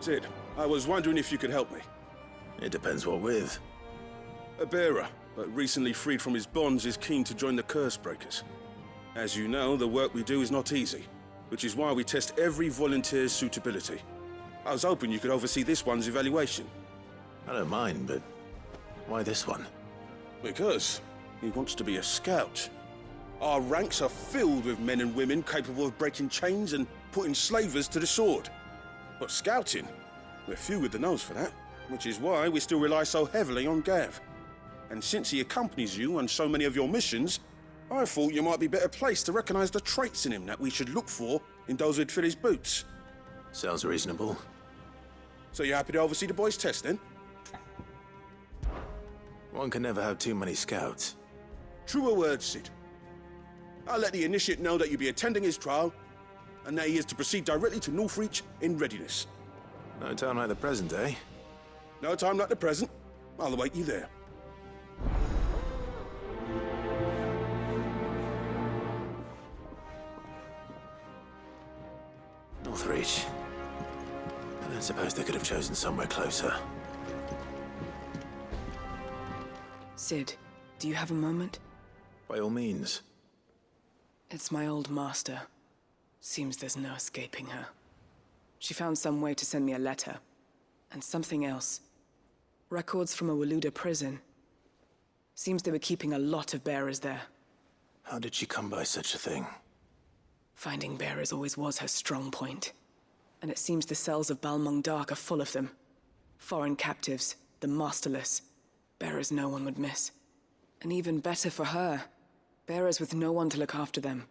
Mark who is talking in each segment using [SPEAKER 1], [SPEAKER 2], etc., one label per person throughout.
[SPEAKER 1] Sid, I was wondering if you could help me.
[SPEAKER 2] It depends what with.
[SPEAKER 1] A bearer, but recently freed from his bonds, is keen to join the Curse Breakers. As you know, the work we do is not easy, which is why we test every volunteer's suitability. I was hoping you could oversee this one's evaluation.
[SPEAKER 2] I don't mind, but why this one?
[SPEAKER 1] Because he wants to be a scout. Our ranks are filled with men and women capable of breaking chains and putting slavers to the sword. But scouting, we're few with the nose for that, which is why we still rely so heavily on Gav. And since he accompanies you on so many of your missions, I thought you might be better placed to recognize the traits in him that we should look for in those who'd fill his boots.
[SPEAKER 2] Sounds reasonable.
[SPEAKER 1] So you're happy to oversee the boys' test, then?
[SPEAKER 2] One can never have too many scouts.
[SPEAKER 1] Truer words, Sid. I'll let the initiate know that you'll be attending his trial, and that he is to proceed directly to Northreach in readiness.
[SPEAKER 2] No time like the present, eh?
[SPEAKER 1] No time like the present. I'll await you there.
[SPEAKER 2] Northreach. I don't suppose they could have chosen somewhere closer.
[SPEAKER 3] Sid, do you have a moment?
[SPEAKER 2] By all means.
[SPEAKER 3] It's my old master. Seems there's no escaping her. She found some way to send me a letter. And something else. Records from a Waluda prison. Seems they were keeping a lot of bearers there.
[SPEAKER 2] How did she come by such a thing?
[SPEAKER 3] Finding bearers always was her strong point. And it seems the cells of Balmung Dark are full of them. Foreign captives, the masterless. Bearers no one would miss. And even better for her, bearers with no one to look after them.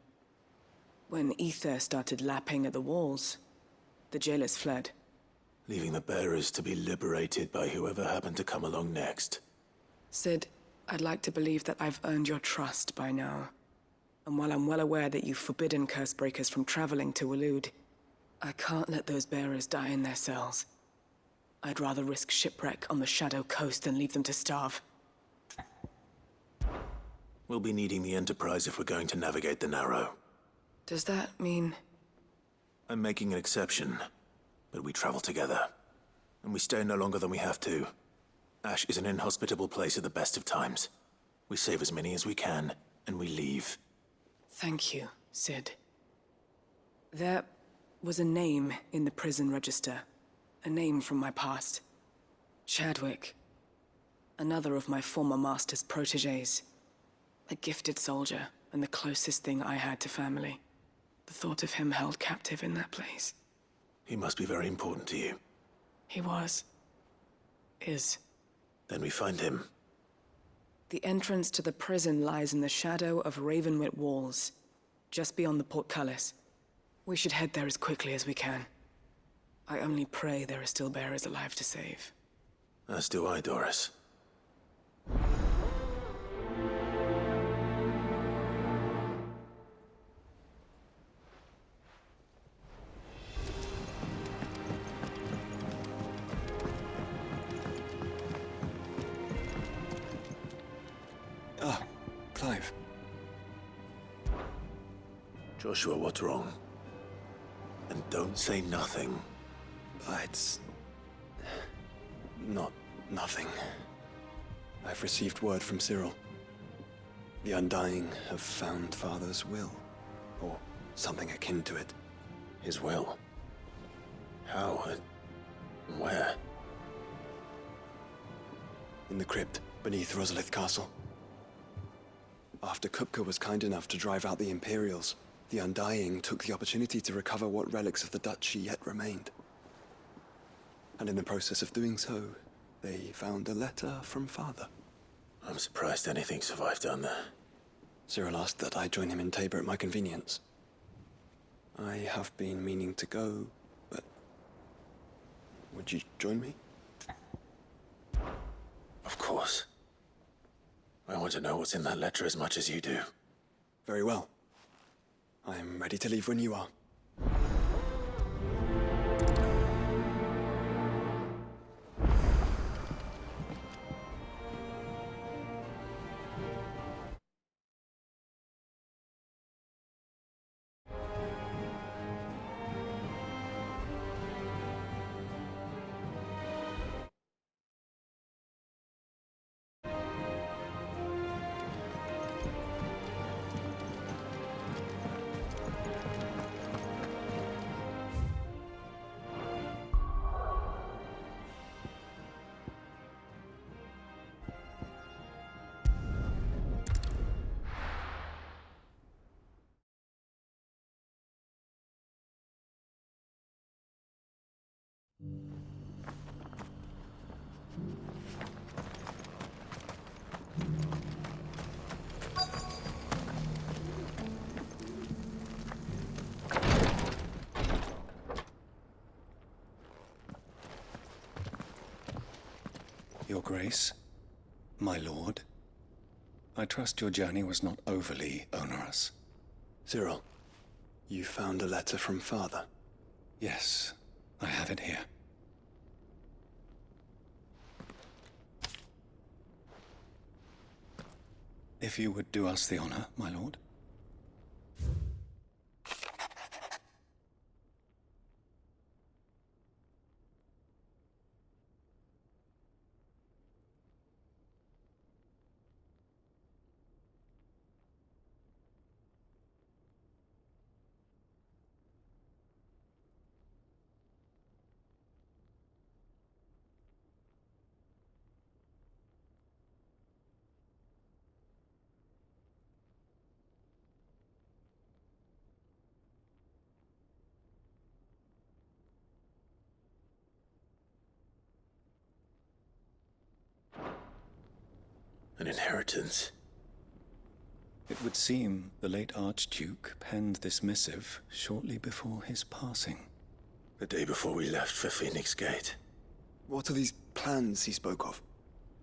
[SPEAKER 3] When ether started lapping at the walls, the jailers fled.
[SPEAKER 2] Leaving the bearers to be liberated by whoever happened to come along next.
[SPEAKER 3] Sid, I'd like to believe that I've earned your trust by now. And while I'm well aware that you've forbidden curse breakers from traveling to Waloed, I can't let those bearers die in their cells. I'd rather risk shipwreck on the Shadow Coast than leave them to starve.
[SPEAKER 2] We'll be needing the Enterprise if we're going to navigate the Narrow.
[SPEAKER 3] Does that mean...
[SPEAKER 2] I'm making an exception, but we travel together. And we stay no longer than we have to. Ash is an inhospitable place at the best of times. We save as many as we can, and we leave.
[SPEAKER 3] Thank you, Sid. There was a name in the prison register. A name from my past. Chadwick. Another of my former master's protégés. A gifted soldier, and the closest thing I had to family. The thought of him held captive in that place.
[SPEAKER 2] He must be very important to you.
[SPEAKER 3] He was. Is.
[SPEAKER 2] Then we find him.
[SPEAKER 3] The entrance to the prison lies in the shadow of Ravenwit Walls, just beyond the portcullis. We should head there as quickly as we can. I only pray there are still bearers alive to save.
[SPEAKER 2] As do I, Doris.
[SPEAKER 4] Ah, Clive.
[SPEAKER 2] Joshua, what's wrong? And don't say nothing.
[SPEAKER 4] It's... not nothing. I've received word from Cyril. The Undying have found Father's will, or something akin to it.
[SPEAKER 2] His will? How? Where?
[SPEAKER 4] In the crypt beneath Rosalith Castle. After Kupka was kind enough to drive out the Imperials, the Undying took the opportunity to recover what relics of the Duchy yet remained. And in the process of doing so, they found a letter from Father.
[SPEAKER 2] I'm surprised anything survived down there.
[SPEAKER 4] Cyril asked that I join him in Tabor at my convenience. I have been meaning to go, but... would you join me?
[SPEAKER 2] Of course. I want to know what's in that letter as much as you do.
[SPEAKER 4] Very well. I'm ready to leave when you are.
[SPEAKER 5] Your Grace, my lord, I trust your journey was not overly onerous.
[SPEAKER 4] Cyril, you found a letter from Father.
[SPEAKER 5] Yes, I have it here. If you would do us the honor, my lord.
[SPEAKER 2] An inheritance.
[SPEAKER 5] It would seem the late Archduke penned this missive shortly before his passing.
[SPEAKER 2] The day before we left for Phoenix Gate.
[SPEAKER 4] What are these plans he spoke of?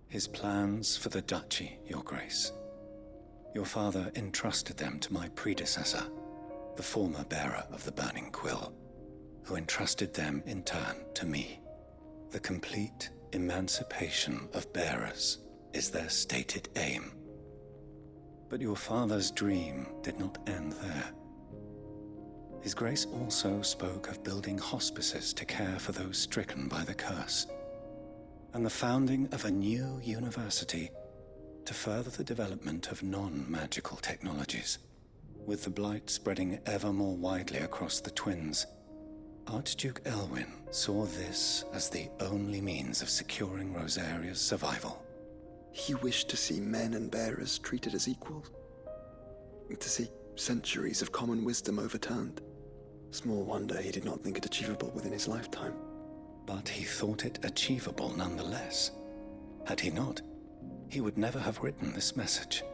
[SPEAKER 5] His plans for the duchy, Your Grace. Your father entrusted them to my predecessor, the former bearer of the Burning Quill, who entrusted them in turn to me. The complete emancipation of bearers is their stated aim. But your father's dream did not end there. His Grace also spoke of building hospices to care for those stricken by the curse, and the founding of a new university to further the development of non-magical technologies. With the blight spreading ever more widely across the twins, Archduke Elwyn saw this as the only means of securing Rosaria's survival.
[SPEAKER 4] He wished to see men and bearers treated as equals. To see centuries of common wisdom overturned. Small wonder he did not think it achievable within his lifetime.
[SPEAKER 5] But he thought it achievable nonetheless. Had he not, he would never have written this message.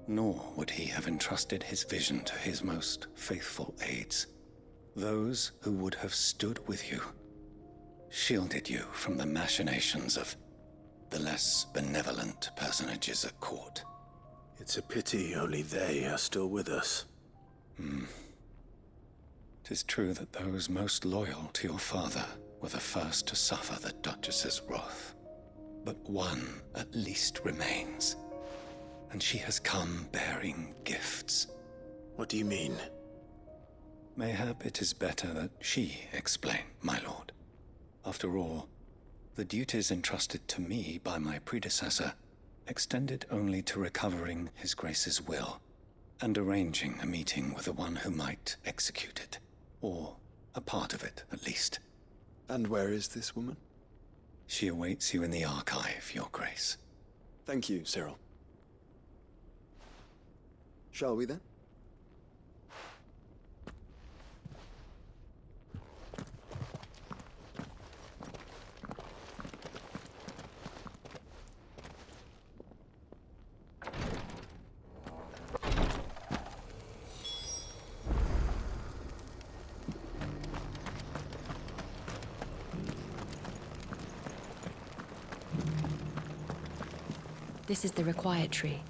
[SPEAKER 5] Nor would he have entrusted his vision to his most faithful aides. Those who would have stood with you, shielded you from the machinations of the less benevolent personages at court.
[SPEAKER 2] It's a pity only they are still with us.
[SPEAKER 5] 'Tis true that those most loyal to your father were the first to suffer the Duchess's wrath. But one at least remains, and she has come bearing gifts.
[SPEAKER 2] What do you mean?
[SPEAKER 5] Mayhap it is better that she explain, my lord. After all, the duties entrusted to me by my predecessor extended only to recovering His Grace's will and arranging a meeting with the one who might execute it, or a part of it at least.
[SPEAKER 4] And where is this woman?
[SPEAKER 5] She awaits you in the archive, Your Grace.
[SPEAKER 4] Thank you, Cyril. Shall we then?
[SPEAKER 6] This is the Required Tree,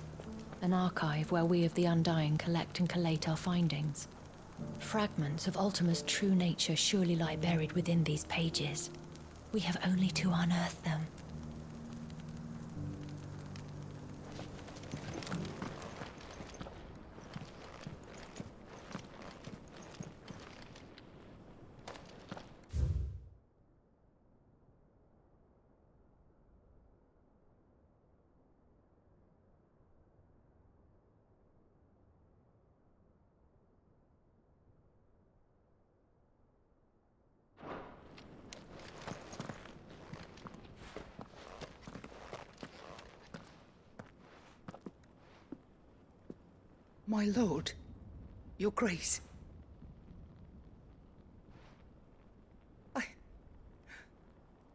[SPEAKER 6] an archive where we of the Undying collect and collate our findings. Fragments of Ultima's true nature surely lie buried within these pages. We have only to unearth them.
[SPEAKER 7] My lord, your grace.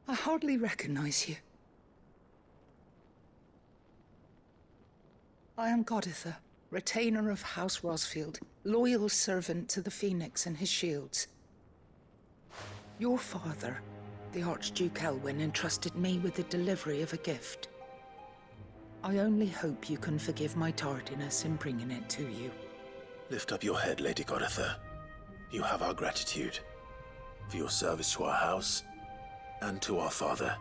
[SPEAKER 7] I hardly recognize you. I am Goditha, retainer of House Rosfield, loyal servant to the Phoenix and his shields. Your father, the Archduke Elwyn, entrusted me with the delivery of a gift. I only hope you can forgive my tardiness in bringing it to you.
[SPEAKER 2] Lift up your head, Lady Goditha. You have our gratitude for your service to our house and to our father.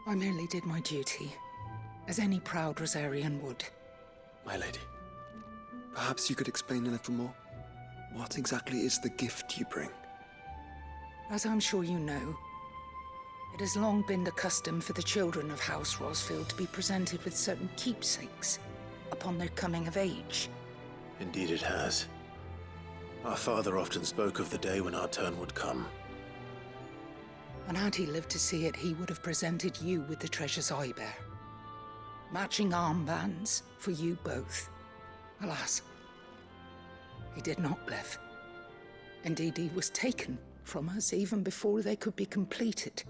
[SPEAKER 7] I merely did my duty, as any proud Rosarian would.
[SPEAKER 4] My lady, perhaps you could explain a little more? What exactly is the gift you bring?
[SPEAKER 7] As I'm sure you know, it has long been the custom for the children of House Rosfield to be presented with certain keepsakes upon their coming of age.
[SPEAKER 2] Indeed it has. Our father often spoke of the day when our turn would come.
[SPEAKER 7] And had he lived to see it, he would have presented you with the treasures I bear. Matching armbands for you both. Alas, he did not live. Indeed, he was taken from us even before they could be completed.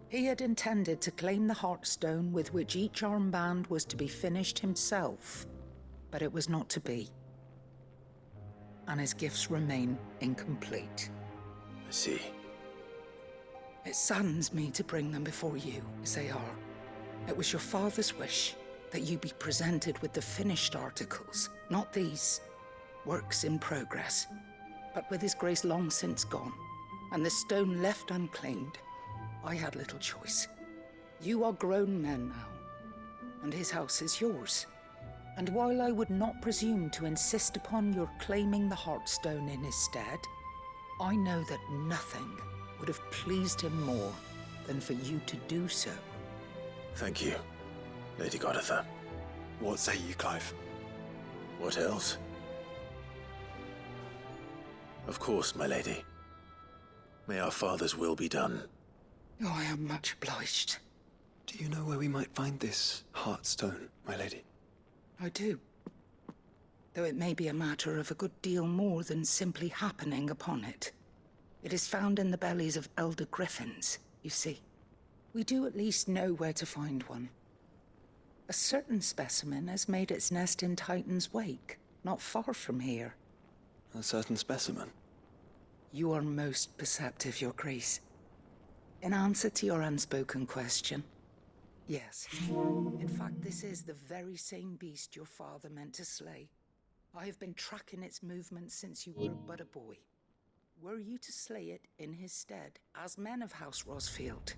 [SPEAKER 7] He had intended to claim the Heartstone with which each armband was to be finished himself, but it was not to be. And his gifts remain incomplete.
[SPEAKER 2] I see.
[SPEAKER 7] It saddens me to bring them before you, as they are. It was your father's wish that you be presented with the finished articles, not these works in progress. But with his grace long since gone, and the stone left unclaimed, I had little choice. You are grown men now, and his house is yours. And while I would not presume to insist upon your claiming the Heartstone in his stead, I know that nothing would have pleased him more than for you to do so.
[SPEAKER 2] Thank you, Lady Goditha.
[SPEAKER 4] What say you, Clive?
[SPEAKER 2] What else? Of course, my lady. May our father's will be done.
[SPEAKER 7] Oh, I am much obliged.
[SPEAKER 4] Do you know where we might find this Heartstone, my lady?
[SPEAKER 7] I do. Though it may be a matter of a good deal more than simply happening upon it. It is found in the bellies of elder griffins, you see. We do at least know where to find one. A certain specimen has made its nest in Titan's Wake, not far from here.
[SPEAKER 4] A certain specimen?
[SPEAKER 7] You are most perceptive, Your Grace. In answer to your unspoken question, yes. In fact, this is the very same beast your father meant to slay. I have been tracking its movements since you were but a boy. Were you to slay it in his stead, as men of House Rosfield,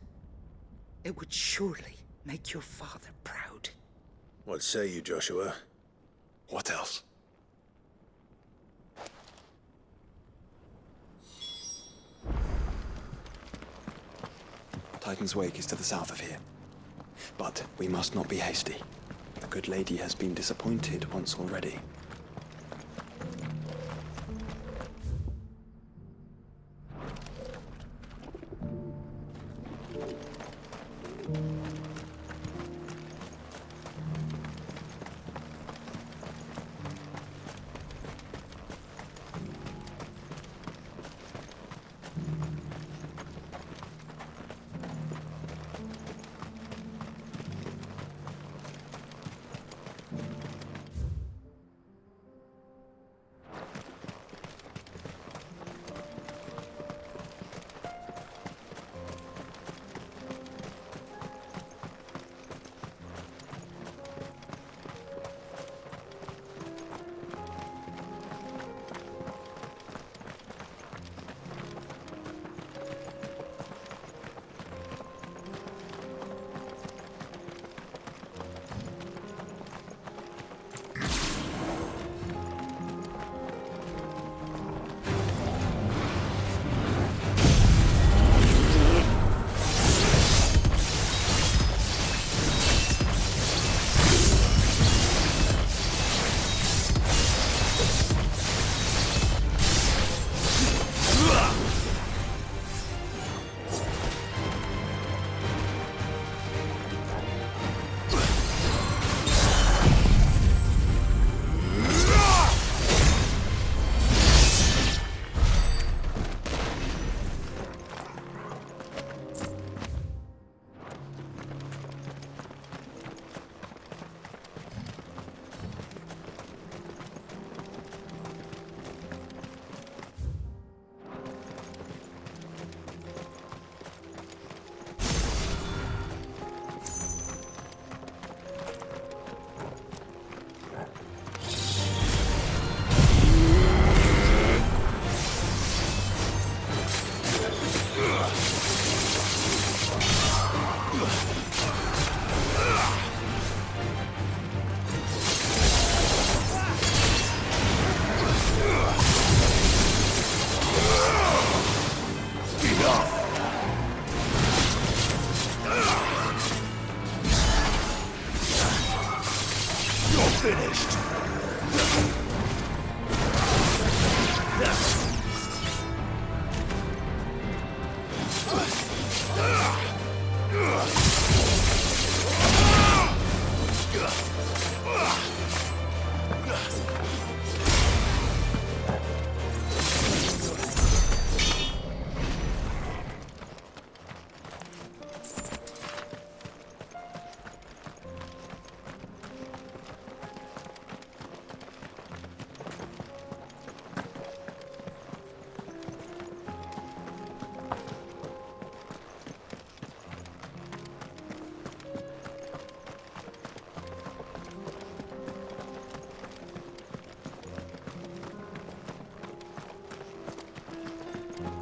[SPEAKER 7] it would surely make your father proud.
[SPEAKER 2] What say you, Joshua?
[SPEAKER 4] What else? Titan's Wake is to the south of here. But we must not be hasty. The good lady has been disappointed once already.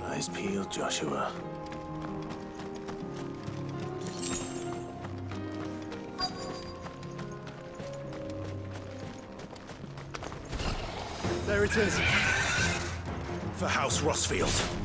[SPEAKER 2] Eyes peeled, Joshua.
[SPEAKER 4] There it is.
[SPEAKER 2] For House Rossfield.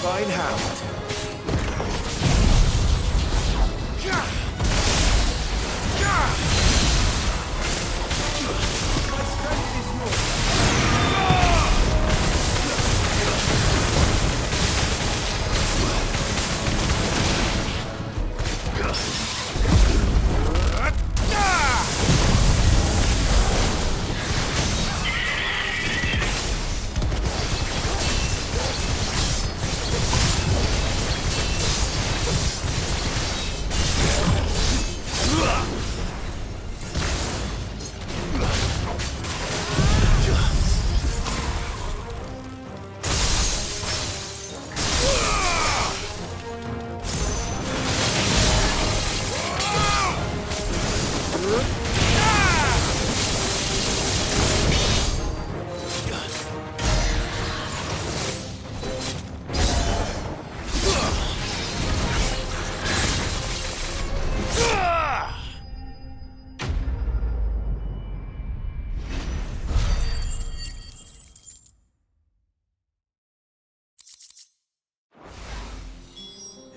[SPEAKER 2] Fine hound.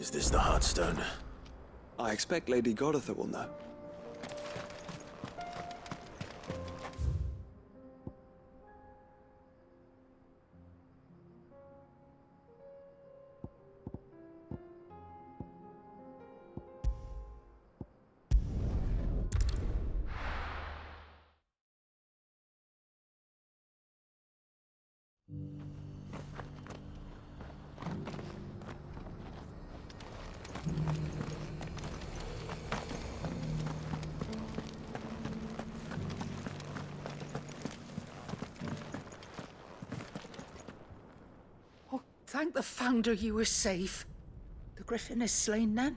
[SPEAKER 2] Is this the Heartstone?
[SPEAKER 4] I expect Lady Goditha will know.
[SPEAKER 7] Thank the Founder you were safe. The Griffin is slain then?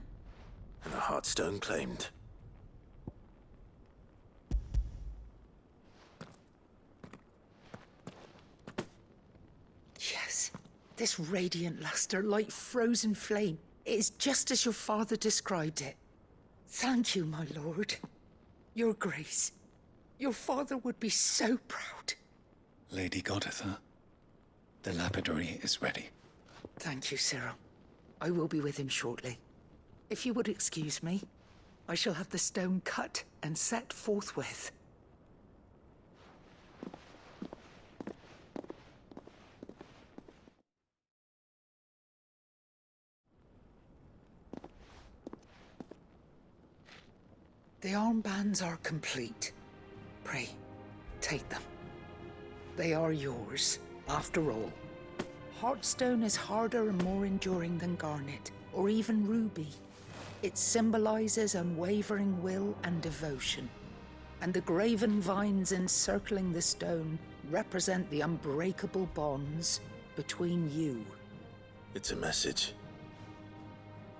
[SPEAKER 2] And the Heartstone claimed.
[SPEAKER 7] Yes. This radiant luster, like frozen flame. It is just as your father described it. Thank you, my lord. Your grace. Your father would be so proud.
[SPEAKER 5] Lady Goditha, the lapidary is ready.
[SPEAKER 7] Thank you, Cyril. I will be with him shortly. If you would excuse me. I shall have the stone cut and set forthwith. The armbands are complete. Pray, take them. They are yours, after all. Heartstone is harder and more enduring than garnet, or even ruby. It symbolizes unwavering will and devotion. And the graven vines encircling the stone represent the unbreakable bonds between you.
[SPEAKER 2] It's a message.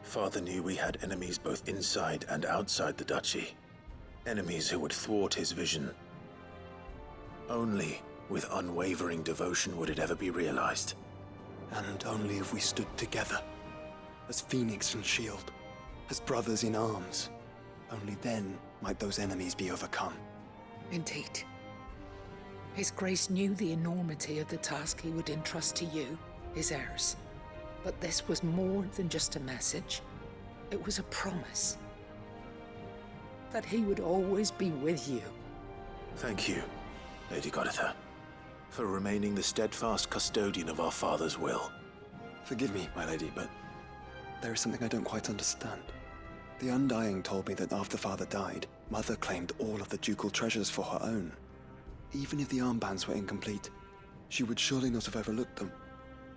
[SPEAKER 2] Father knew we had enemies both inside and outside the duchy. Enemies who would thwart his vision. Only with unwavering devotion would it ever be realized.
[SPEAKER 4] And only if we stood together, as Phoenix and Shield, as brothers in arms. Only then might those enemies be overcome.
[SPEAKER 7] Indeed. His Grace knew the enormity of the task he would entrust to you, his heirs. But this was more than just a message. It was a promise. That he would always be with you.
[SPEAKER 2] Thank you, Lady Goditha, for remaining the steadfast custodian of our father's will.
[SPEAKER 4] Forgive me, my lady, but there is something I don't quite understand. The Undying told me that after Father died, Mother claimed all of the ducal treasures for her own. Even if the armbands were incomplete, she would surely not have overlooked them.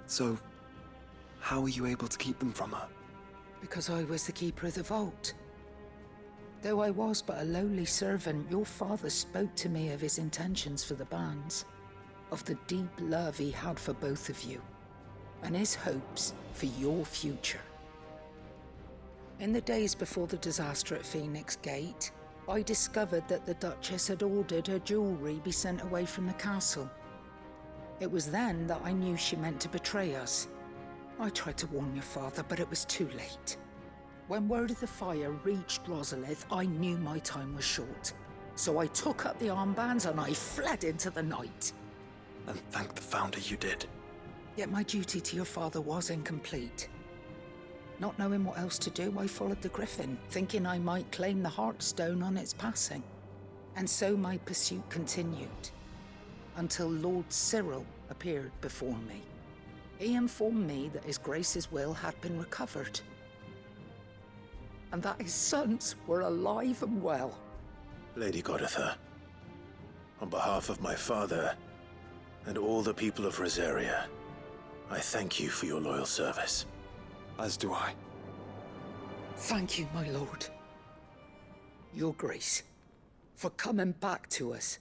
[SPEAKER 4] So, how were you able to keep them from her?
[SPEAKER 7] Because I was the keeper of the vault. Though I was but a lowly servant, your father spoke to me of his intentions for the bands, of the deep love he had for both of you, and his hopes for your future. In the days before the disaster at Phoenix Gate, I discovered that the Duchess had ordered her jewelry be sent away from the castle. It was then that I knew she meant to betray us. I tried to warn your father, but it was too late. When word of the fire reached Rosalith, I knew my time was short. So I took up the armbands and I fled into the night.
[SPEAKER 4] And thank the Founder you did.
[SPEAKER 7] Yet my duty to your father was incomplete. Not knowing what else to do, I followed the Griffin, thinking I might claim the Heartstone on its passing. And so my pursuit continued, until Lord Cyril appeared before me. He informed me that His Grace's will had been recovered, and that his sons were alive and well.
[SPEAKER 2] Lady Goditha, on behalf of my father and all the people of Rosaria, I thank you for your loyal service.
[SPEAKER 4] As do I.
[SPEAKER 7] Thank you, my lord. Your Grace, for coming back to us,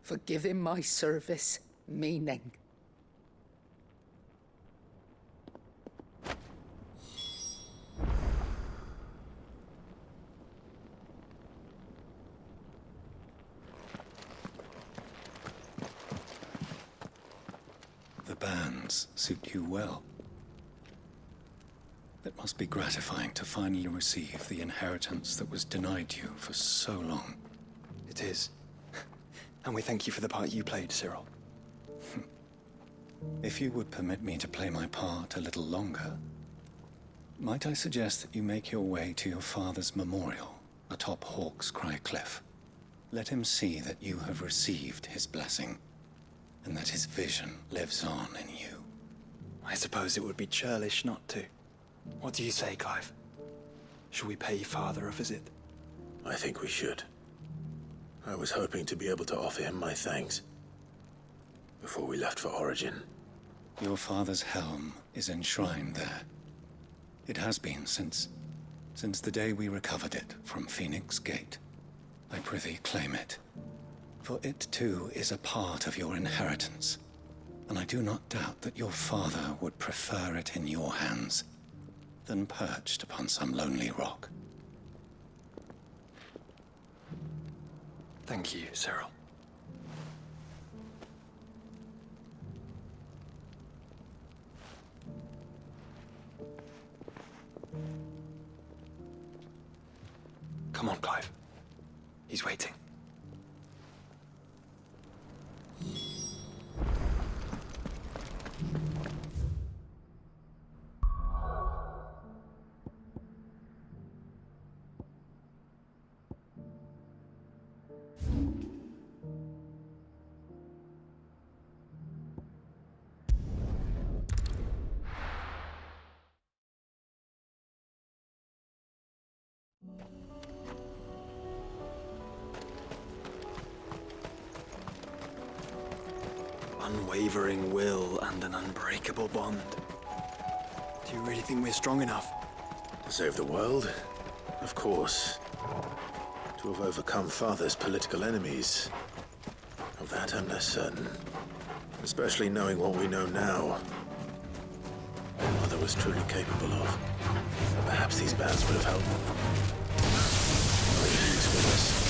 [SPEAKER 7] for giving my service meaning.
[SPEAKER 5] The bands suit you well. It must be gratifying to finally receive the inheritance that was denied you for so long.
[SPEAKER 4] It is. And we thank you for the part you played, Cyril.
[SPEAKER 5] If you would permit me to play my part a little longer, might I suggest that you make your way to your father's memorial atop Hawk's Cry Cliff? Let him see that you have received his blessing, and that his vision lives on in you.
[SPEAKER 4] I suppose it would be churlish not to. What do you say, Clive? Shall we pay Father a visit?
[SPEAKER 2] I think we should. I was hoping to be able to offer him my thanks before we left for Origin.
[SPEAKER 5] Your father's helm is enshrined there. It has been since the day we recovered it from Phoenix Gate. I prithee claim it, for it too is a part of your inheritance, and I do not doubt that your father would prefer it in your hands than perched upon some lonely rock.
[SPEAKER 4] Thank you, Cyril. Come on, Clive. He's waiting. unwavering will and an unbreakable bond. Do you really think we're strong enough?
[SPEAKER 2] To save the world? Of course. To have overcome Father's political enemies. Of that I'm less certain. Especially knowing what we know now. What Mother was truly capable of. Perhaps these bands would have helped. Knowing he's with us.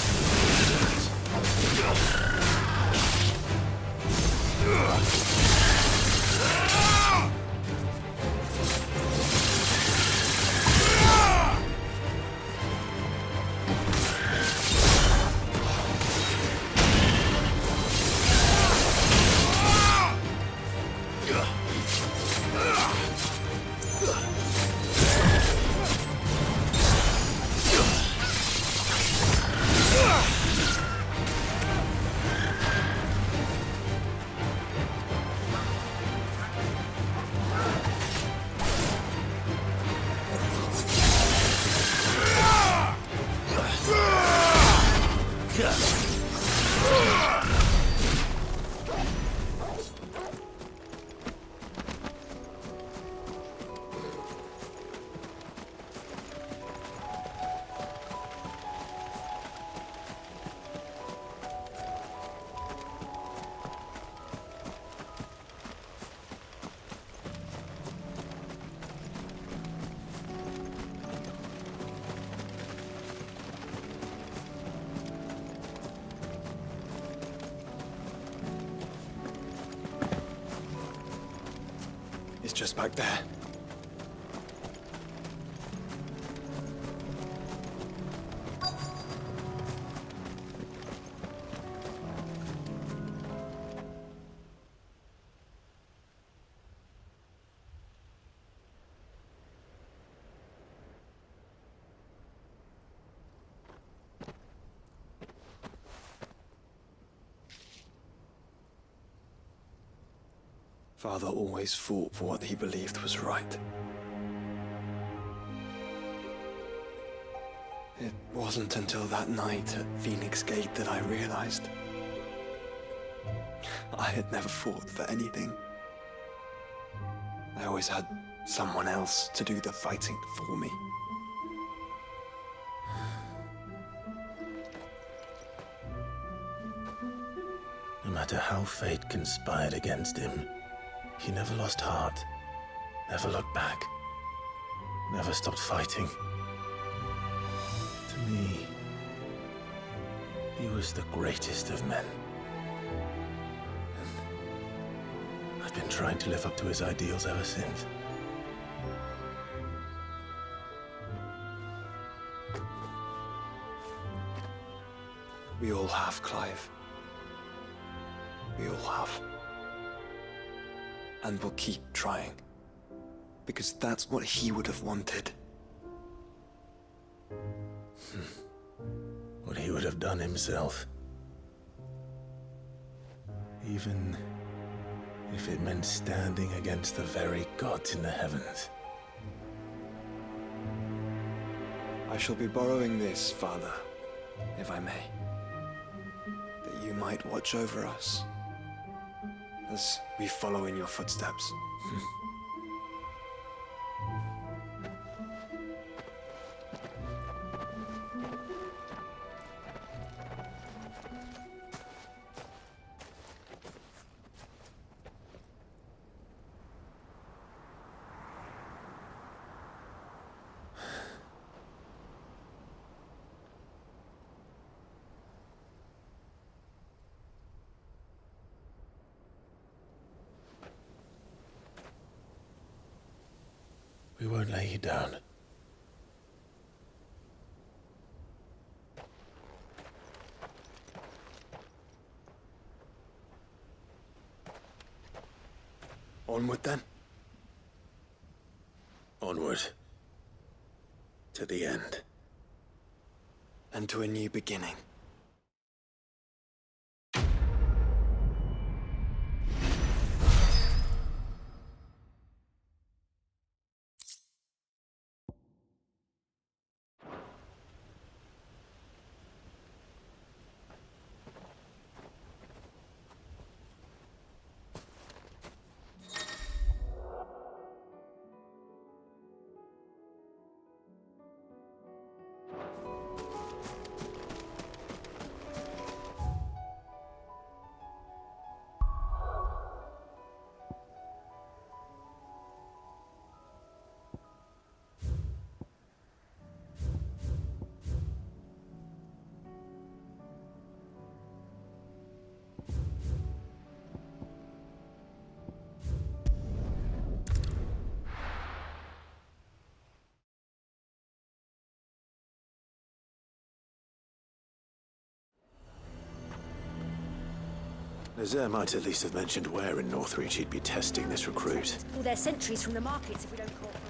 [SPEAKER 4] It's just back there. Father always fought for what he believed was right. It wasn't until that night at Phoenix Gate that I realized I had never fought for anything. I always had someone else to do the fighting for me.
[SPEAKER 2] No matter how fate conspired against him, he never lost heart, never looked back, never stopped fighting. To me, he was the greatest of men. And I've been trying to live up to his ideals ever since.
[SPEAKER 4] We all have, Clive. We all have. And we'll keep trying. Because that's what he would have wanted.
[SPEAKER 2] What he would have done himself. Even if it meant standing against the very gods in the heavens.
[SPEAKER 4] I shall be borrowing this, Father, if I may. That you might watch over us as we follow in your footsteps.
[SPEAKER 2] We won't lay you down.
[SPEAKER 4] Onward then.
[SPEAKER 2] Onward. To the end.
[SPEAKER 4] And to a new beginning.
[SPEAKER 2] Azir might at least have mentioned where in Northreach he'd be testing this recruit.
[SPEAKER 8] All their sentries from the markets if we don't cooperate.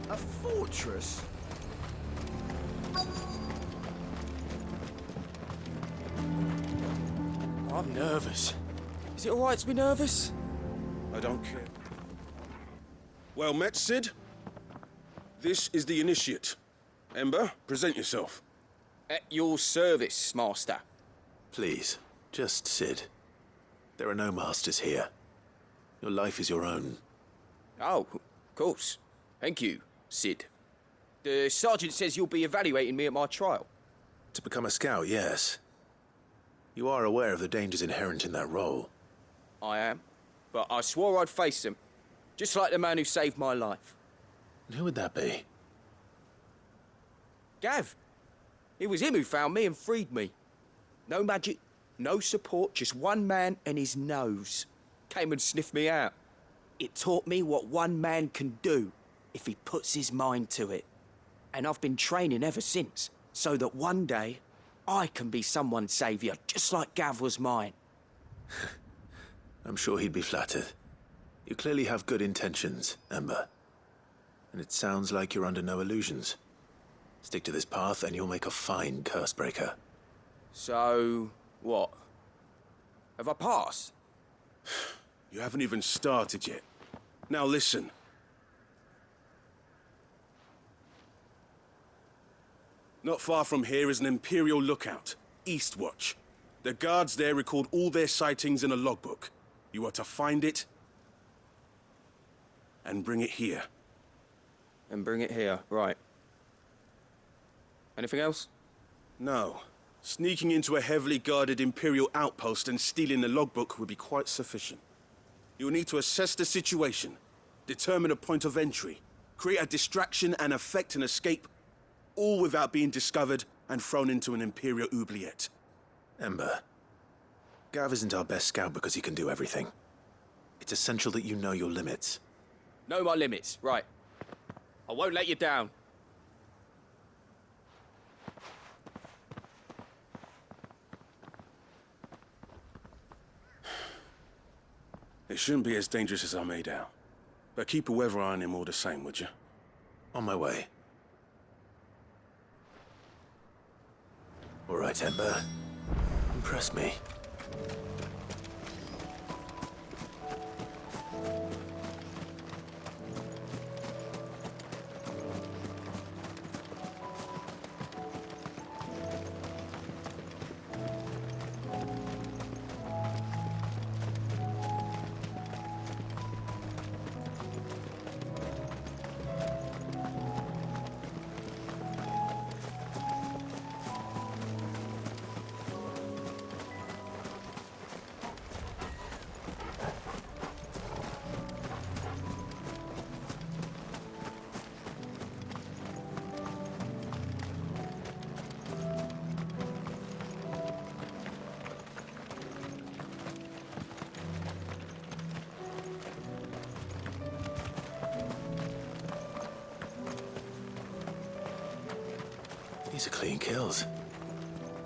[SPEAKER 9] A fortress? I'm nervous. Is it alright to be nervous?
[SPEAKER 1] I don't care. Well met, Sid. This is the initiate. Ember, present yourself.
[SPEAKER 9] At your service, Master.
[SPEAKER 2] Please, just Sid. There are no masters here. Your life is your own.
[SPEAKER 9] Oh, of course. Thank you, Sid. The sergeant says you'll be evaluating me at my trial.
[SPEAKER 2] To become a scout, yes. You are aware of the dangers inherent in that role.
[SPEAKER 9] I am. But I swore I'd face them. Just like the man who saved my life.
[SPEAKER 2] And who would that be?
[SPEAKER 9] Gav. It was him who found me and freed me. No magic, no support, just one man and his nose. Came and sniffed me out. It taught me what one man can do if he puts his mind to it. And I've been training ever since, so that one day I can be someone's saviour, just like Gav was mine.
[SPEAKER 2] I'm sure he'd be flattered. You clearly have good intentions, Ember. And it sounds like you're under no illusions. Stick to this path and you'll make a fine cursebreaker.
[SPEAKER 9] So, what? Have I passed?
[SPEAKER 1] You haven't even started yet. Now listen. Not far from here is an Imperial lookout, Eastwatch. The guards there record all their sightings in a logbook. You are to find it and bring it here.
[SPEAKER 9] And bring it here, right. Anything else?
[SPEAKER 1] No. Sneaking into a heavily guarded Imperial outpost and stealing the logbook would be quite sufficient. You'll need to assess the situation, determine a point of entry, create a distraction and effect an escape, all without being discovered and thrown into an Imperial oubliette.
[SPEAKER 2] Ember, Gav isn't our best scout because he can do everything. It's essential that you know your limits.
[SPEAKER 9] Know my limits, right. I won't let you down.
[SPEAKER 1] It shouldn't be as dangerous as I made out. But keep a weather eye on him all the same, would you?
[SPEAKER 2] On my way. All right, Ember. Impress me. These are clean kills.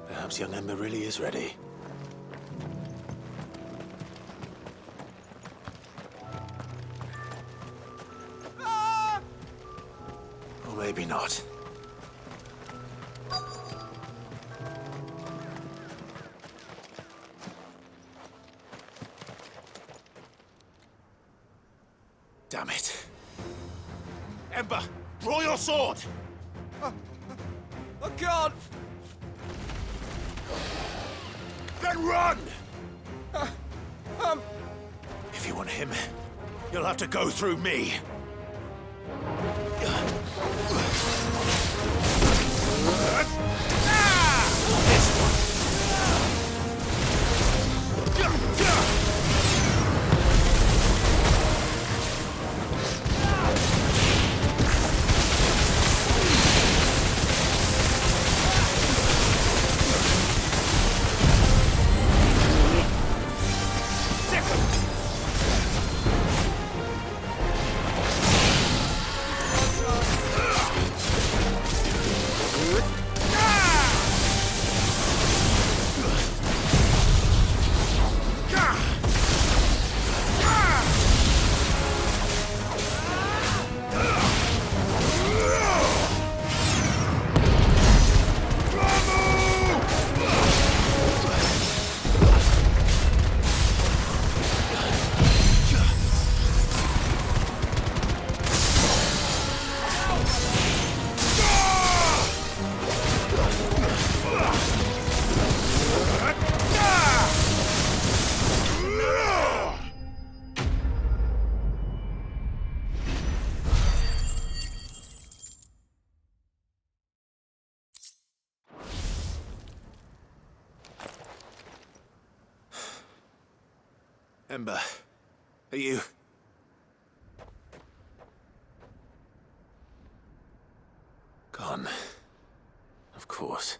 [SPEAKER 2] Perhaps young Ember really is ready. Or maybe not. Damn it. Ember, draw your sword!
[SPEAKER 9] I can't!
[SPEAKER 2] Then run! If you want him, you'll have to go through me. Ember, are you... Gone. Of course.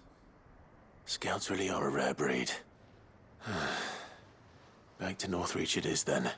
[SPEAKER 2] Scouts really are a rare breed. Back to Northreach it is, then.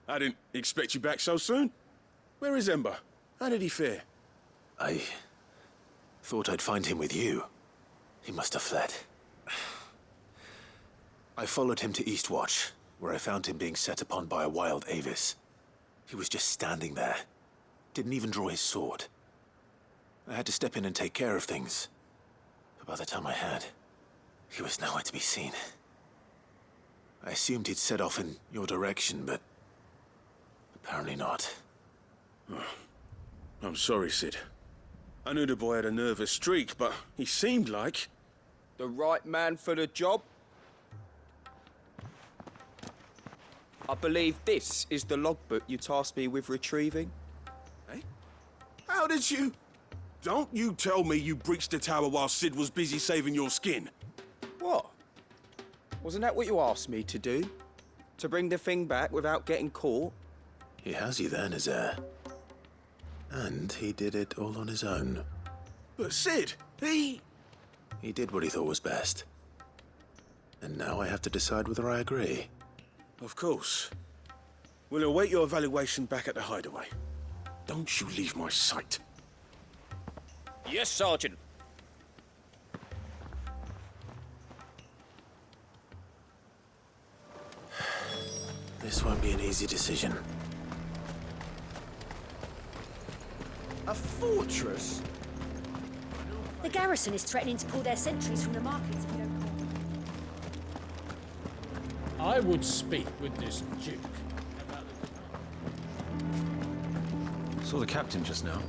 [SPEAKER 1] I didn't expect you back so soon. Where is Ember? How did he fare?
[SPEAKER 2] I thought I'd find him with you. He must have fled. I followed him to Eastwatch, where I found him being set upon by a wild Avis. He was just standing there. Didn't even draw his sword. I had to step in and take care of things. But by the time I had, he was nowhere to be seen. I assumed he'd set off in your direction, but apparently not.
[SPEAKER 1] I'm sorry, Sid. I knew the boy had a nervous streak, but he seemed like...
[SPEAKER 9] The right man for the job? I believe this is the logbook you tasked me with retrieving.
[SPEAKER 1] Eh? How did you... Don't you tell me you breached the tower while Sid was busy saving your skin.
[SPEAKER 9] What? Wasn't that what you asked me to do? To bring the thing back without getting caught?
[SPEAKER 2] He has you then, his heir. And he did it all on his own.
[SPEAKER 1] But Sid, he
[SPEAKER 2] did what he thought was best. And now I have to decide whether I agree.
[SPEAKER 1] Of course. We'll await your evaluation back at the hideaway. Don't you leave my sight.
[SPEAKER 9] Yes, Sergeant.
[SPEAKER 2] This won't be an easy decision.
[SPEAKER 9] A fortress?
[SPEAKER 8] The garrison is threatening to pull their sentries from the markets if we don't call.
[SPEAKER 10] I would speak with this Duke about the...
[SPEAKER 11] Saw the captain just now.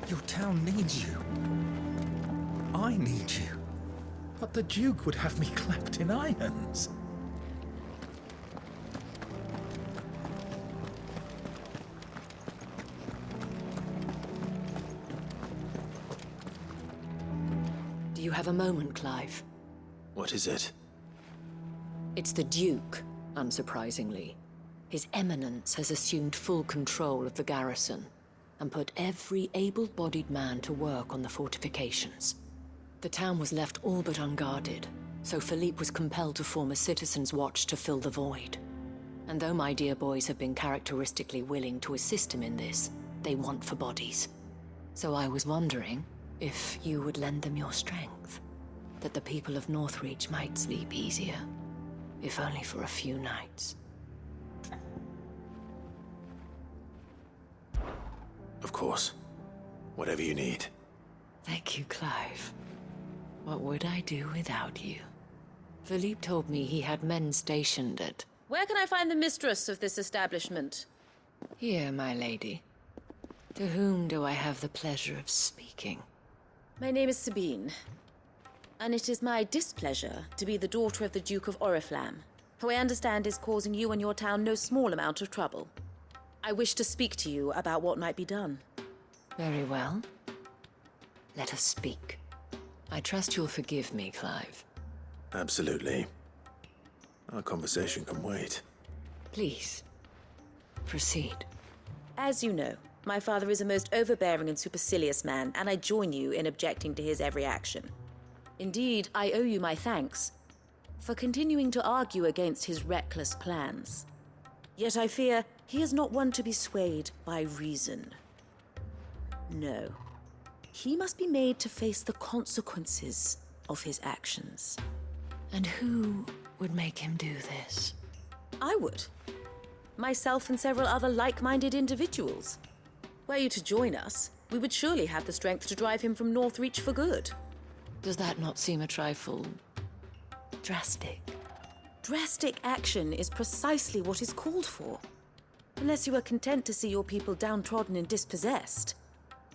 [SPEAKER 10] Your town needs you. I need you. But the Duke would have me clapped in irons.
[SPEAKER 6] Do you have a moment, Clive?
[SPEAKER 2] What is it?
[SPEAKER 6] It's the Duke, unsurprisingly. His Eminence has assumed full control of the garrison and put every able-bodied man to work on the fortifications. The town was left all but unguarded, So Philippe was compelled to form a citizen's watch to fill the void. And though my dear boys have been characteristically willing to assist him in this, they want for bodies. So I was wondering if you would lend them your strength, that the people of Northreach might sleep easier, if only for a few nights.
[SPEAKER 2] Of course. Whatever you need.
[SPEAKER 6] Thank you, Clive. What would I do without you? Philippe told me he had men stationed at...
[SPEAKER 11] Where can I find the mistress of this establishment?
[SPEAKER 6] Here, my lady. To whom do I have the pleasure of speaking?
[SPEAKER 11] My name is Sabine, and it is my displeasure to be the daughter of the Duke of Oriflamme, who I understand is causing you and your town no small amount of trouble. I wish to speak to you about what might be done.
[SPEAKER 6] Very well. Let us speak. I trust you'll forgive me, Clive.
[SPEAKER 2] Absolutely. Our conversation can wait.
[SPEAKER 6] Please, proceed.
[SPEAKER 11] As you know, my father is a most overbearing and supercilious man, and I join you in objecting to his every action. Indeed, I owe you my thanks for continuing to argue against his reckless plans. Yet I fear he is not one to be swayed by reason. No. He must be made to face the consequences of his actions.
[SPEAKER 6] And who would make him do this?
[SPEAKER 11] I would. Myself and several other like-minded individuals. Were you to join us, we would surely have the strength to drive him from Northreach for good.
[SPEAKER 6] Does that not seem a trifle... drastic?
[SPEAKER 11] Drastic action is precisely what is called for. Unless you are content to see your people downtrodden and dispossessed.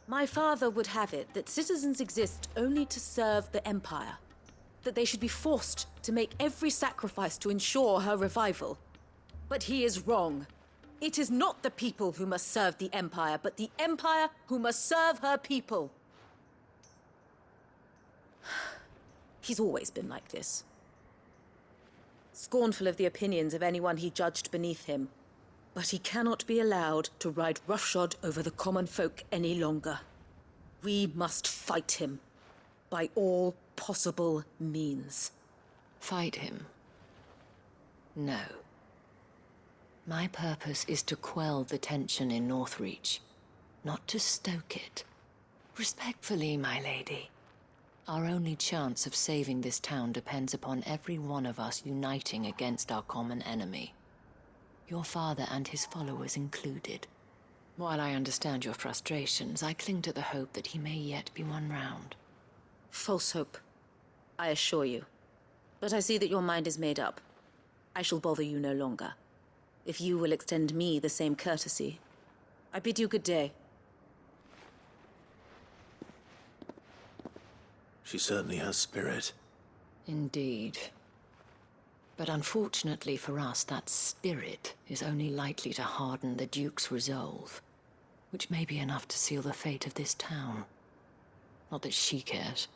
[SPEAKER 11] My father would have it that citizens exist only to serve the Empire. That they should be forced to make every sacrifice to ensure her revival. But he is wrong. It is not the people who must serve the Empire, but the Empire who must serve her people. He's always been like this. Scornful of the opinions of anyone he judged beneath him. But he cannot be allowed to ride roughshod over the common folk any longer. We must fight him by all possible means.
[SPEAKER 6] Fight him? No. My purpose is to quell the tension in Northreach, not to stoke it. Respectfully, my lady. Our only chance of saving this town depends upon every one of us uniting against our common enemy. Your father and his followers included. While I understand your frustrations, I cling to the hope that he may yet be won round.
[SPEAKER 11] False hope, I assure you. But I see that your mind is made up. I shall bother you no longer. If you will extend me the same courtesy, I bid you good day.
[SPEAKER 2] She certainly has spirit.
[SPEAKER 6] Indeed. But unfortunately for us, that spirit is only likely to harden the Duke's resolve, which may be enough to seal the fate of this town. Not that she cares.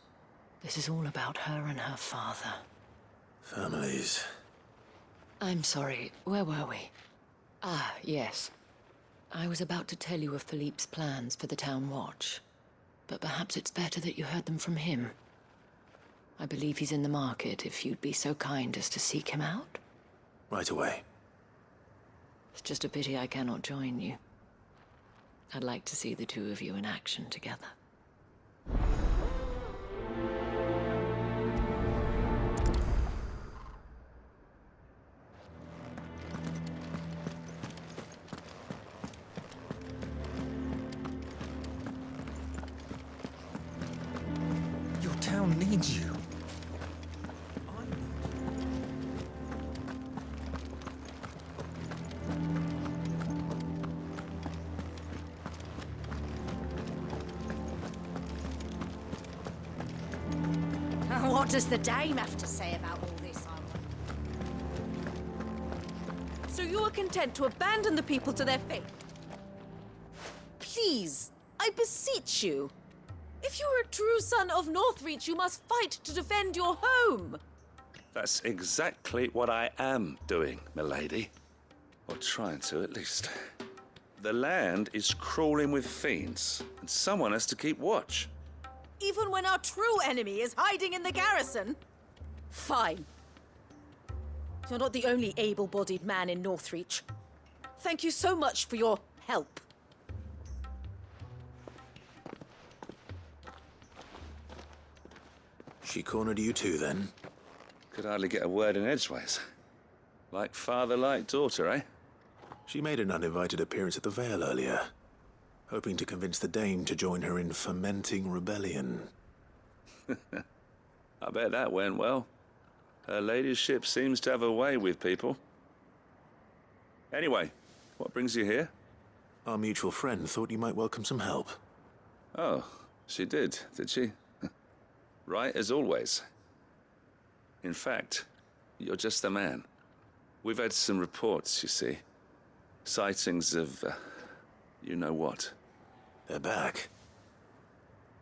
[SPEAKER 6] This is all about her and her father.
[SPEAKER 2] Families.
[SPEAKER 6] I'm sorry, where were we? Ah, yes. I was about to tell you of Philippe's plans for the town watch, but perhaps it's better that you heard them from him. I believe he's in the market, if you'd be so kind as to seek him out.
[SPEAKER 2] Right away.
[SPEAKER 6] It's just a pity I cannot join you. I'd like to see the two of you in action together.
[SPEAKER 10] Your town needs you.
[SPEAKER 8] What does the dame have to say about all this, I wonder?
[SPEAKER 11] So you are content to abandon the people to their fate? Please, I beseech you. If you are a true son of Northreach, you must fight to defend your home.
[SPEAKER 12] That's exactly what I am doing, milady. Or trying to, at least. The land is crawling with fiends, and someone has to keep watch.
[SPEAKER 11] Even when our true enemy is hiding in the garrison? Fine. You're not the only able-bodied man in Northreach. Thank you so much for your help.
[SPEAKER 2] She cornered you too, then?
[SPEAKER 12] Could hardly get a word in edgeways. Like father, like daughter, eh?
[SPEAKER 2] She made an uninvited appearance at the Vale earlier, hoping to convince the Dane to join her in fomenting rebellion.
[SPEAKER 12] I bet that went well. Her ladyship seems to have a way with people. Anyway, what brings you here?
[SPEAKER 2] Our mutual friend thought you might welcome some help.
[SPEAKER 12] Oh, she did she? Right as always. In fact, you're just the man. We've had some reports, you see. Sightings of, you know what.
[SPEAKER 2] They're back.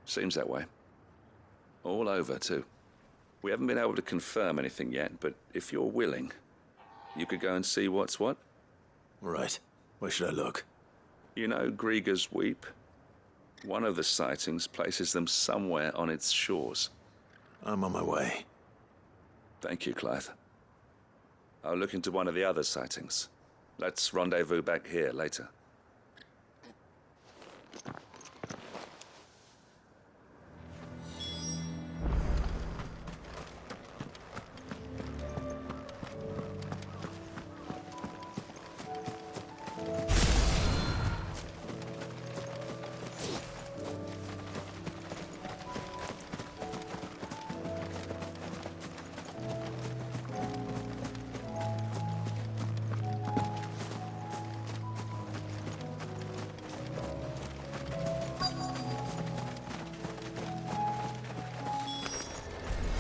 [SPEAKER 12] Seems that way. All over, too. We haven't been able to confirm anything yet, but if you're willing, you could go and see what's what.
[SPEAKER 2] Right. Where should I look?
[SPEAKER 12] You know Grieger's Weep? One of the sightings places them somewhere on its shores.
[SPEAKER 2] I'm on my way.
[SPEAKER 12] Thank you, Clive. I'll look into one of the other sightings. Let's rendezvous back here later.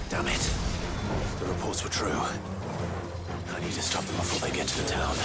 [SPEAKER 2] Damn it. The reports were true. I need to stop them before they get to the town.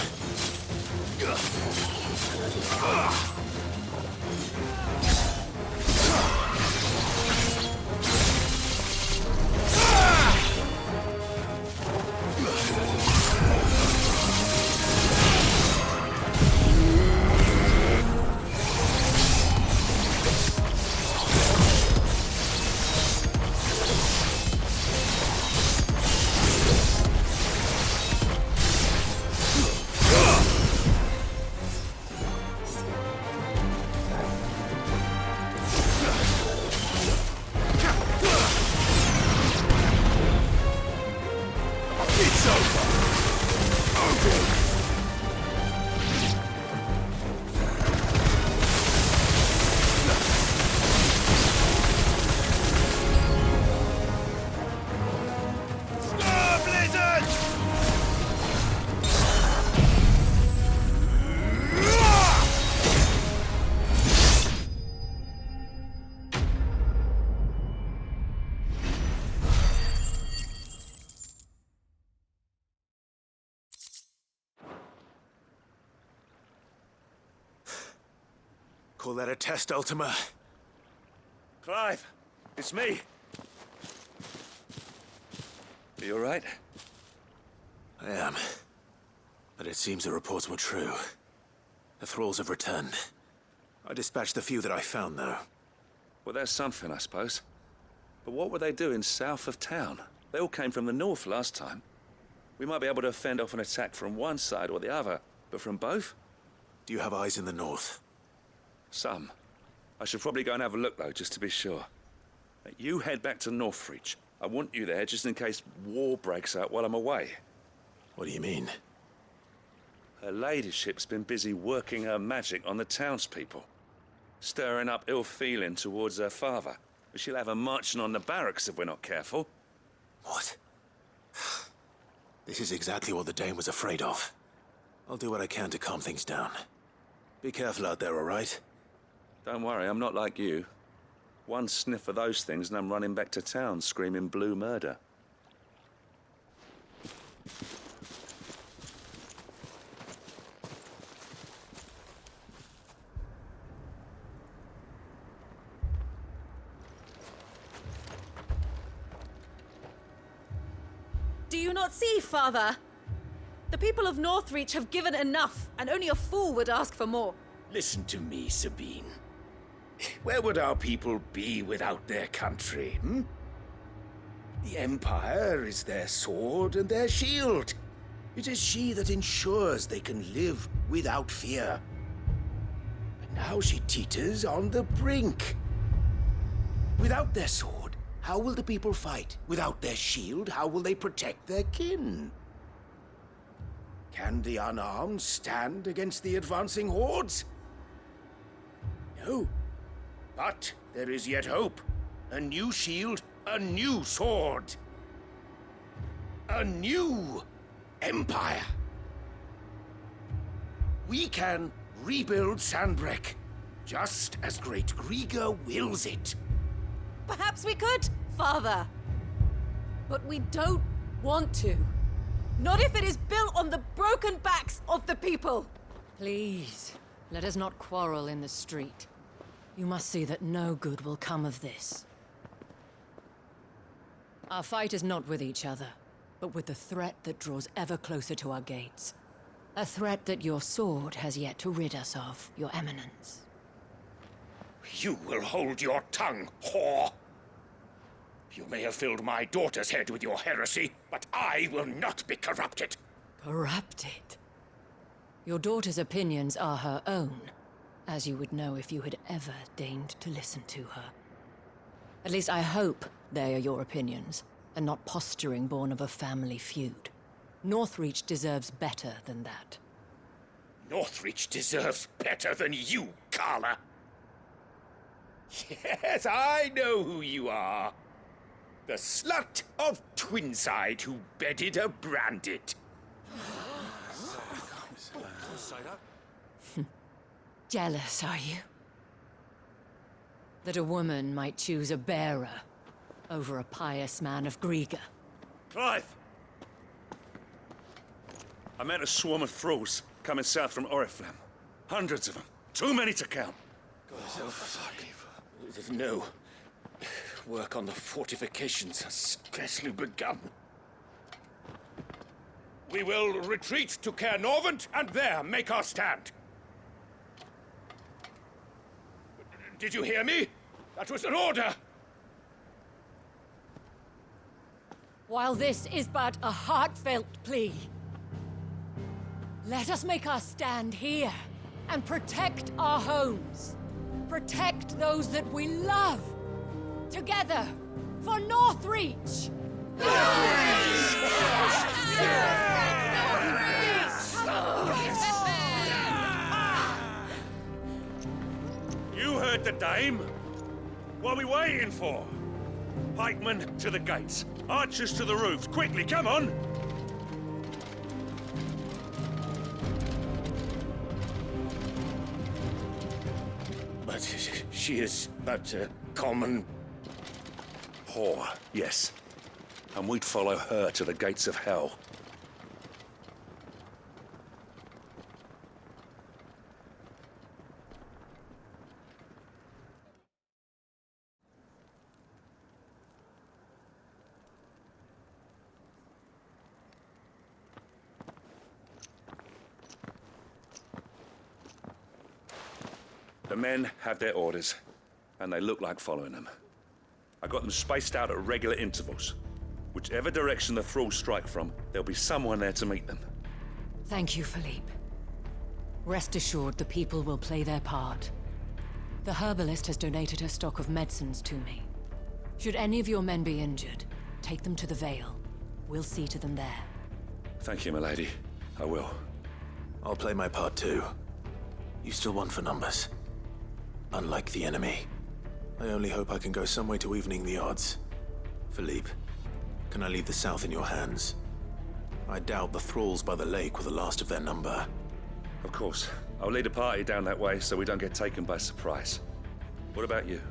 [SPEAKER 2] Call that a test, Ultima?
[SPEAKER 12] Clive, it's me. Are you all right?
[SPEAKER 2] I am. But it seems the reports were true. The thralls have returned. I dispatched the few that I found, though.
[SPEAKER 12] Well, that's something, I suppose. But what were they doing south of town? They all came from the north last time. We might be able to fend off an attack from one side or the other, but from both?
[SPEAKER 2] Do you have eyes in the north?
[SPEAKER 12] Some. I should probably go and have a look, though, just to be sure. You head back to Northreach. I want you there just in case war breaks out while I'm away.
[SPEAKER 2] What do you mean?
[SPEAKER 12] Her ladyship's been busy working her magic on the townspeople, stirring up ill feeling towards her father. She'll have her marching on the barracks if we're not careful.
[SPEAKER 2] What? This is exactly what the Dane was afraid of. I'll do what I can to calm things down. Be careful out there, all right?
[SPEAKER 12] Don't worry, I'm not like you. One sniff of those things and I'm running back to town screaming blue murder.
[SPEAKER 11] Do you not see, Father? The people of Northreach have given enough, and only a fool would ask for more.
[SPEAKER 13] Listen to me, Sabine. Where would our people be without their country, The Empire is their sword and their shield. It is she that ensures they can live without fear. But now she teeters on the brink. Without their sword, how will the people fight? Without their shield, how will they protect their kin? Can the unarmed stand against the advancing hordes? No. But there is yet hope. A new shield, a new sword. A new empire. We can rebuild Sandbreck, just as Great Grieger wills it.
[SPEAKER 11] Perhaps we could, Father. But we don't want to. Not if it is built on the broken backs of the people.
[SPEAKER 6] Please, let us not quarrel in the street. You must see that no good will come of this. Our fight is not with each other, but with the threat that draws ever closer to our gates. A threat that your sword has yet to rid us of, Your Eminence.
[SPEAKER 13] You will hold your tongue, whore! You may have filled my daughter's head with your heresy, but I will not be corrupted.
[SPEAKER 6] Corrupted? Your daughter's opinions are her own, as you would know if you had ever deigned to listen to her. At least I hope they are your opinions, and not posturing born of a family feud. Northreach deserves better than that.
[SPEAKER 13] Northreach deserves better than you, Carla. Yes, I know who you are. The slut of Twinside who bedded a Branded.
[SPEAKER 6] Jealous, are you? That a woman might choose a bearer over a pious man of Grieger.
[SPEAKER 12] Clive! I met a swarm of thralls coming south from Oriflamme. Hundreds of them. Too many to count.
[SPEAKER 13] Oh, fuck. No. Work on the fortifications has scarcely begun. We will retreat to Caer Norvent and there make our stand. Did you hear me? That was an order!
[SPEAKER 6] While this is but a heartfelt plea, let us make our stand here and protect our homes. Protect those that we love. Together, for Northreach!
[SPEAKER 12] You heard the dame. What are we waiting for? Pikemen to the gates. Archers to the roofs. Quickly, come on!
[SPEAKER 13] But she is but a common...
[SPEAKER 12] whore, yes. And we'd follow her to the gates of hell. The men have their orders, and they look like following them. I got them spaced out at regular intervals. Whichever direction the thralls strike from, there'll be someone there to meet them.
[SPEAKER 6] Thank you, Philippe. Rest assured the people will play their part. The herbalist has donated her stock of medicines to me. Should any of your men be injured, take them to the Vale. We'll see to them there.
[SPEAKER 12] Thank you, milady. I will.
[SPEAKER 2] I'll play my part too. You still want for numbers. Unlike the enemy. I only hope I can go some way to evening the odds. Philippe, can I leave the south in your hands? I doubt the thralls by the lake were the last of their number.
[SPEAKER 12] Of course. I'll lead a party down that way so we don't get taken by surprise. What about you?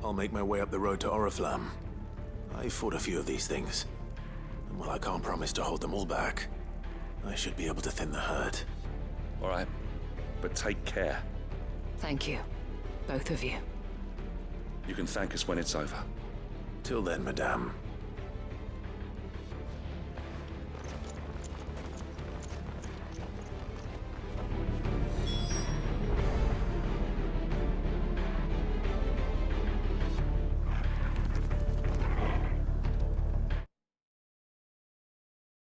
[SPEAKER 2] I'll make my way up the road to Oriflamme. I fought a few of these things. And while I can't promise to hold them all back, I should be able to thin the herd.
[SPEAKER 12] All right. But take care.
[SPEAKER 6] Thank you. Both of you.
[SPEAKER 12] You can thank us when it's over.
[SPEAKER 2] Till then, madame.